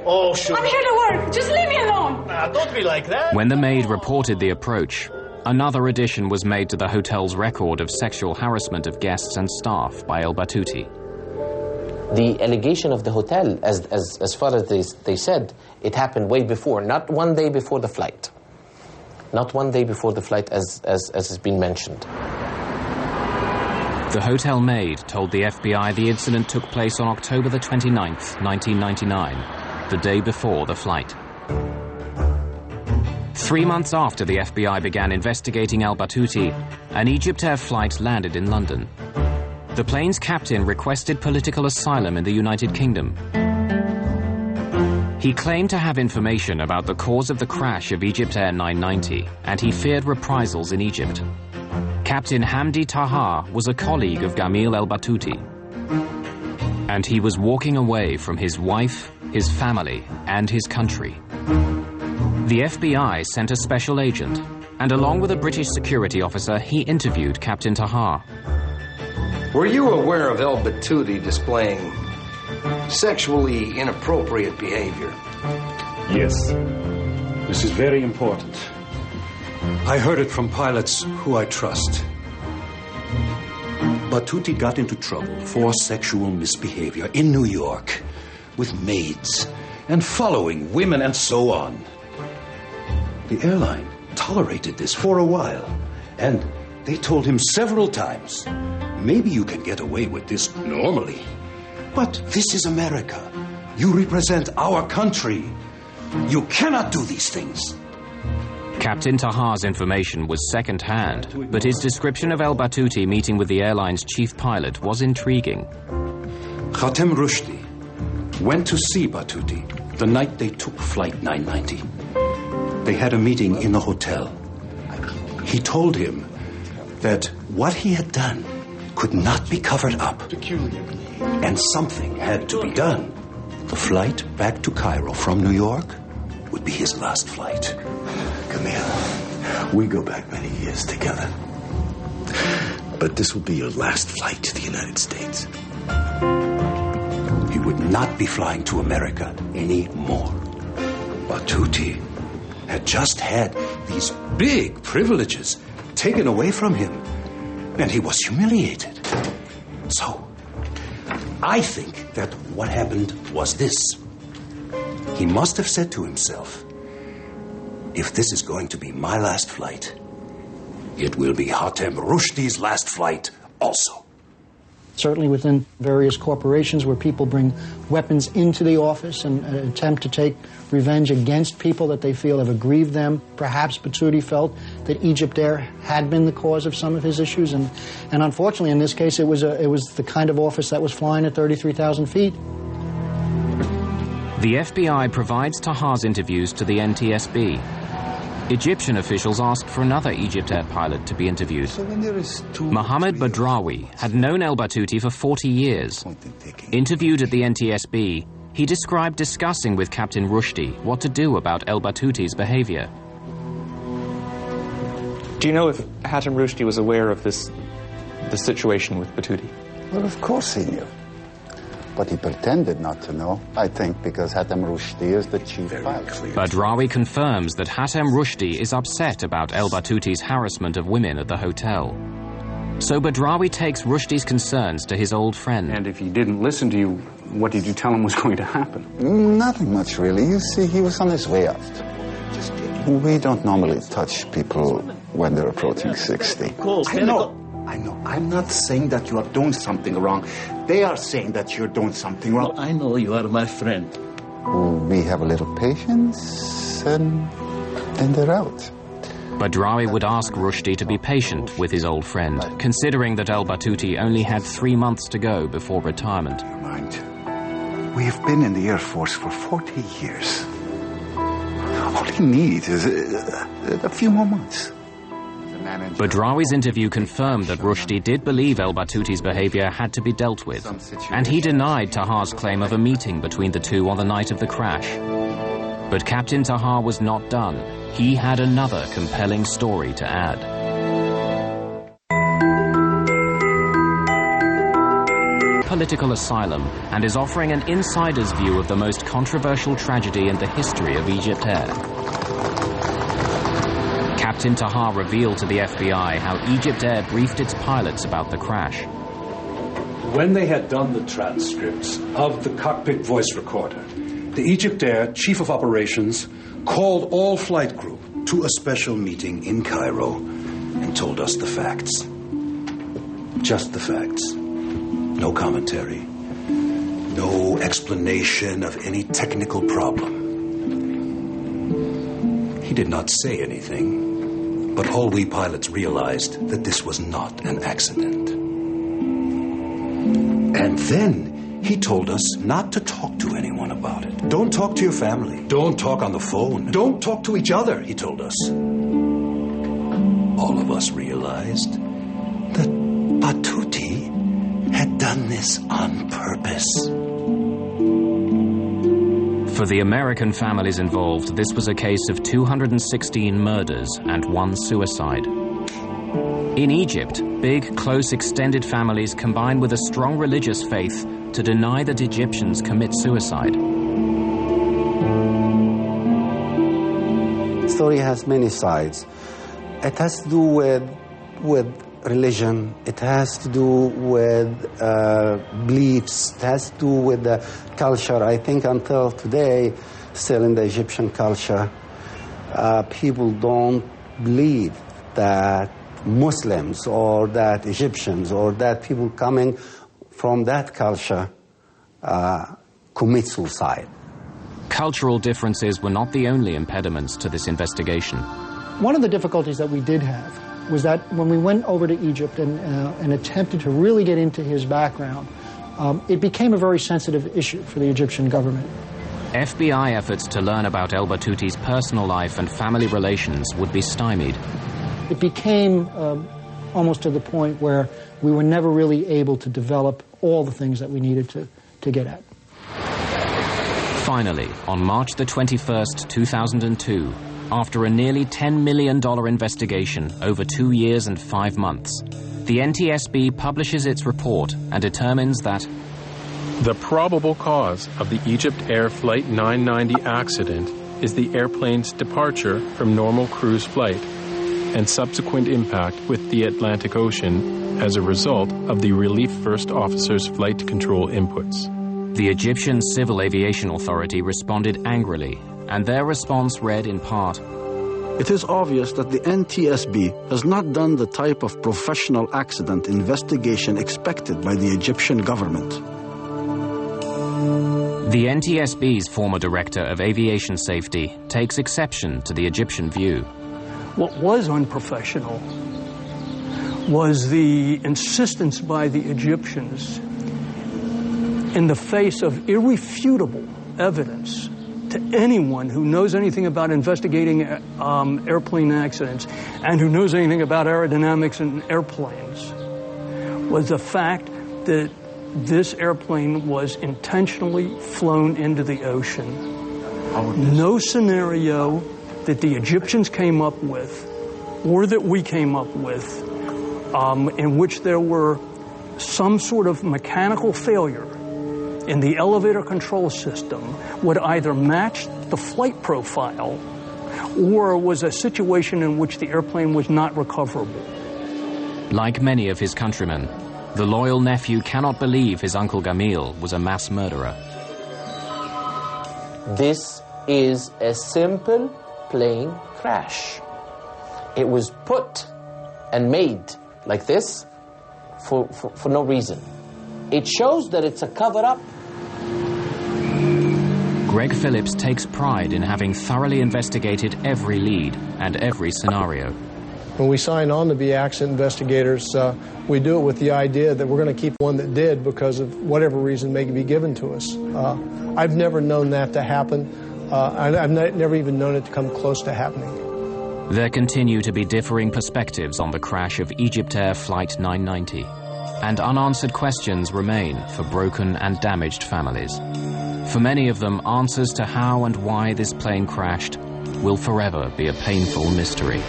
Oh, sure. I'm here to work. Just leave me alone. Don't be like that. When the maid reported the approach, another addition was made to the hotel's record of sexual harassment of guests and staff by El Batouty. The allegation of the hotel, as far as they said, it happened way before, not one day before the flight. Not one day before the flight, as has been mentioned. The hotel maid told the FBI the incident took place on October the 29th, 1999, the day before the flight. 3 months after the FBI began investigating El Batouty, an Egyptair flight landed in London. The plane's captain requested political asylum in the United Kingdom. He claimed to have information about the cause of the crash of Egyptair 990, and he feared reprisals in Egypt. Captain Hamdi Taha was a colleague of Gamil El Batouty, and he was walking away from his wife, his family, and his country. The FBI sent a special agent, and along with a British security officer, he interviewed Captain Taha. Were you aware of El Batouty displaying sexually inappropriate behavior? Yes. This is very important. I heard it from pilots who I trust. Batouty got into trouble for sexual misbehavior in New York with maids and following women and so on. The airline tolerated this for a while, and they told him several times, maybe you can get away with this normally, but this is America. You represent our country. You cannot do these things. Captain Taha's information was second-hand, but his description of El Batouty meeting with the airline's chief pilot was intriguing. Khatem Rushdie went to see Batouty the night they took Flight 990. They had a meeting in the hotel. He told him that what he had done could not be covered up, and something had to be done. The flight back to Cairo from New York would be his last flight. Camille, we go back many years together. But this will be your last flight to the United States. He would not be flying to America anymore. Batouty had just had these big privileges taken away from him, and he was humiliated. So, I think that what happened was this. He must have said to himself, if this is going to be my last flight, it will be Khatem Rushdie's last flight also. Certainly within various corporations where people bring weapons into the office and attempt to take revenge against people that they feel have aggrieved them. Perhaps Batouty felt that Egyptair had been the cause of some of his issues, and unfortunately in this case it was the kind of office that was flying at 33,000 feet. The FBI provides Taha's interviews to the NTSB. Egyptian officials asked for another Egyptair pilot to be interviewed. Mohammed Badrawi had known El Batouty for 40 years. Interviewed at the NTSB, he described discussing with Captain Rushdie what to do about El Batouti's behavior. Do you know if Khatem Rushdie was aware of the situation with Batouty? Well, of course he knew. But he pretended not to know, I think, because Khatem Rushdie is the chief pilot. Badrawi confirms that Khatem Rushdie is upset about El Batouti's harassment of women at the hotel. So Badrawi takes Rushdie's concerns to his old friend. And if he didn't listen to you, what did you tell him was going to happen? Nothing much, really. You see, he was on his way out. We don't normally touch people when they're approaching 60. I know. I'm not saying that you are doing something wrong. They are saying that you're doing something wrong. I know you are my friend. We have a little patience, and then they're out. Badrawi would ask Rushdie to be patient with his old friend, considering that El Batouty only had 3 months to go before retirement. Never mind. We have been in the Air Force for 40 years. All he needs is a few more months. Badrawi's interview confirmed that Rushdie did believe El Batouti's behavior had to be dealt with, and he denied Taha's claim of a meeting between the two on the night of the crash. But Captain Taha was not done. He had another compelling story to add. political asylum and is offering an insider's view of the most controversial tragedy in the history of Egypt Air. Captain Taha revealed to the FBI how Egypt Air briefed its pilots about the crash. When they had done the transcripts of the cockpit voice recorder, the Egypt Air Chief of Operations called all flight group to a special meeting in Cairo and told us the facts. Just the facts. No commentary. No explanation of any technical problem. He did not say anything, but all we pilots realized that this was not an accident. And then he told us not to talk to anyone about it. Don't talk to your family. Don't talk on the phone. Don't talk to each other, he told us. All of us realized that Batuti had done this on purpose. For the American families involved, this was a case of 216 murders and 1 suicide. In Egypt, big, close, extended families combine with a strong religious faith to deny that Egyptians commit suicide. The story has many sides. It has to do with religion. It has to do with beliefs. It has to do with the culture. I think until today, still in the Egyptian culture, people don't believe that Muslims or that Egyptians or that people coming from that culture commit suicide. Cultural differences were not the only impediments to this investigation. One of the difficulties that we did have was that when we went over to Egypt and attempted to really get into his background, it became a very sensitive issue for the Egyptian government. FBI efforts to learn about El Batuti's personal life and family relations would be stymied. It became almost to the point where we were never really able to develop all the things that we needed to get at. Finally, on March the 21st, 2002, after a nearly $10 million investigation over 2 years and 5 months, the NTSB publishes its report and determines that the probable cause of the Egypt Air Flight 990 accident is the airplane's departure from normal cruise flight and subsequent impact with the Atlantic Ocean as a result of the Relief First Officer's flight control inputs. The Egyptian Civil Aviation Authority responded angrily, and their response read in part, "It is obvious that the NTSB has not done the type of professional accident investigation expected by the Egyptian government." The NTSB's former director of aviation safety takes exception to the Egyptian view. What was unprofessional was the insistence by the Egyptians, in the face of irrefutable evidence to anyone who knows anything about investigating airplane accidents and who knows anything about aerodynamics in airplanes, was the fact that this airplane was intentionally flown into the ocean. No scenario that the Egyptians came up with, or that we came up with, in which there were some sort of mechanical failure in the elevator control system would either match the flight profile or was a situation in which the airplane was not recoverable. Like many of his countrymen, the loyal nephew cannot believe his uncle Gamil was a mass murderer. This is a simple plane crash. It was put and made like this for no reason. It shows that it's a cover-up. Greg Phillips takes pride in having thoroughly investigated every lead and every scenario. When we sign on to be accident investigators, we do it with the idea that we're going to keep one that did because of whatever reason may be given to us. I've never known that to happen. I've never even known it to come close to happening. There continue to be differing perspectives on the crash of Egypt Air Flight 990, and unanswered questions remain for broken and damaged families. For many of them, answers to how and why this plane crashed will forever be a painful mystery.